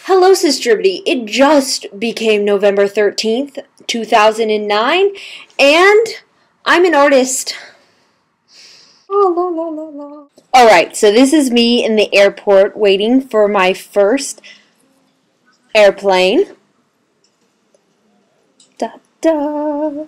Hello, Sisterity. It just became November 13th, 2009, and I'm an artist. Alright, so this is me in the airport waiting for my first airplane. Da, da.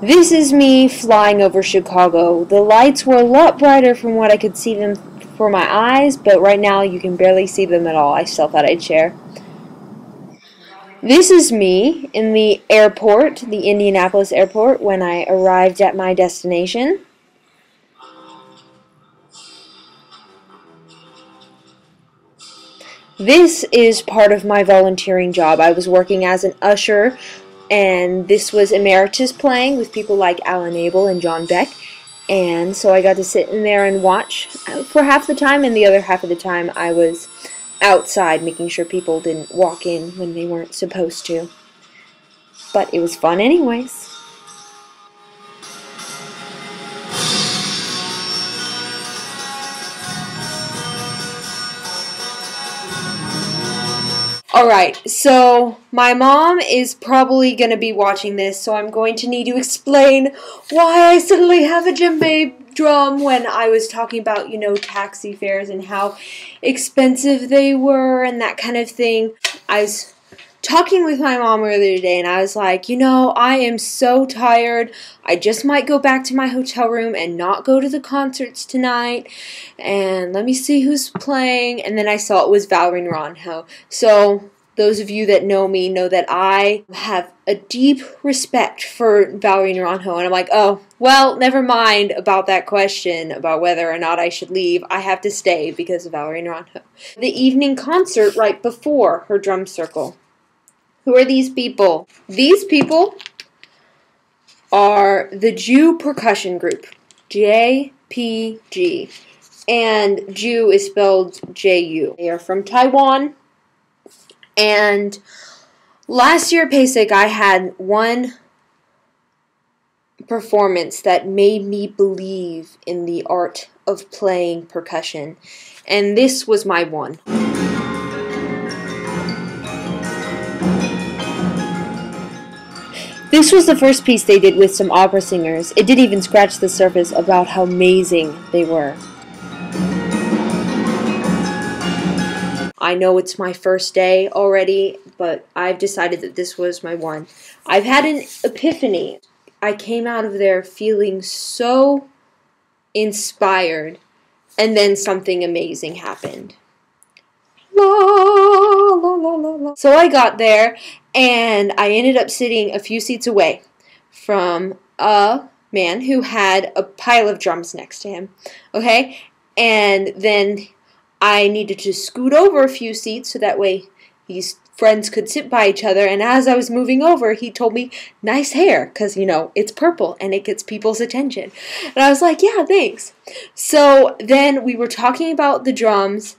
This is me flying over Chicago. The lights were a lot brighter from what I could see them for my eyes, but right now you can barely see them at all. I still thought I'd share. This is me in the airport, the Indianapolis airport, when I arrived at my destination. This is part of my volunteering job. I was working as an usher, and this was Emeritus playing with people like Alan Abel and John Beck. And so I got to sit in there and watch for half the time, and the other half of the time I was outside making sure people didn't walk in when they weren't supposed to. But it was fun anyways. Alright, so my mom is probably going to be watching this, so I'm going to need to explain why I suddenly have a djembe drum when I was talking about, taxi fares and how expensive they were and that kind of thing. I was talking with my mom earlier today and I was like, I am so tired. I just might go back to my hotel room and not go to the concerts tonight. And let me see who's playing. And then I saw it was Valerie Naranjo. So those of you that know me know that I have a deep respect for Valerie Naranjo. And I'm like, oh, well, never mind about that question about whether or not I should leave. I have to stay because of Valerie Naranjo. The evening concert right before her drum circle. Who are these people? These people are the Jew percussion group, JPG, and Jew is spelled J-U. They are from Taiwan, and last year at Pasic I had one performance that made me believe in the art of playing percussion, and this was my one. This was the first piece they did with some opera singers. It didn't even scratch the surface about how amazing they were. I know it's my first day already, but I've decided that this was my one. I've had an epiphany. I came out of there feeling so inspired, and then something amazing happened. La, la, la, la, la. So I got there, and I ended up sitting a few seats away from a man who had a pile of drums next to him, okay? And then I needed to scoot over a few seats so that way these friends could sit by each other, and as I was moving over, he told me, nice hair, because, it's purple, and it gets people's attention. And I was like, yeah, thanks. So then we were talking about the drums,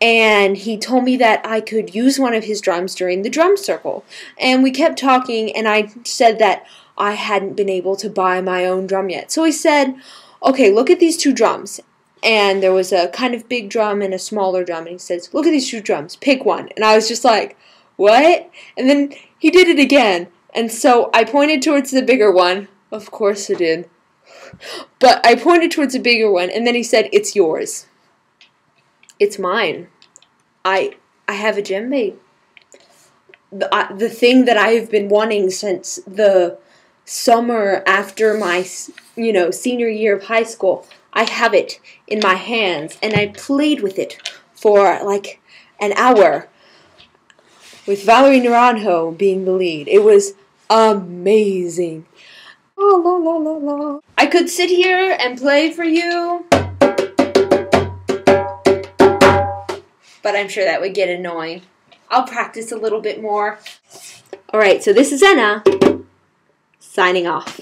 and he told me that I could use one of his drums during the drum circle. And we kept talking, and I said that I hadn't been able to buy my own drum yet. So he said, okay, look at these two drums. And there was a kind of big drum and a smaller drum. And he says, look at these two drums. Pick one. And I was just like, what? And then he did it again. And so I pointed towards the bigger one. Of course I did. But I pointed towards the bigger one. And then he said, it's yours. It's mine. I have a djembe. The thing that I have been wanting since the summer after my, senior year of high school. I have it in my hands, and I played with it for like an hour with Valerie Naranjo being the lead. It was amazing. Oh, la, la, la, la. I could sit here and play for you, but I'm sure that would get annoying. I'll practice a little bit more. Alright, so this is Anna, signing off.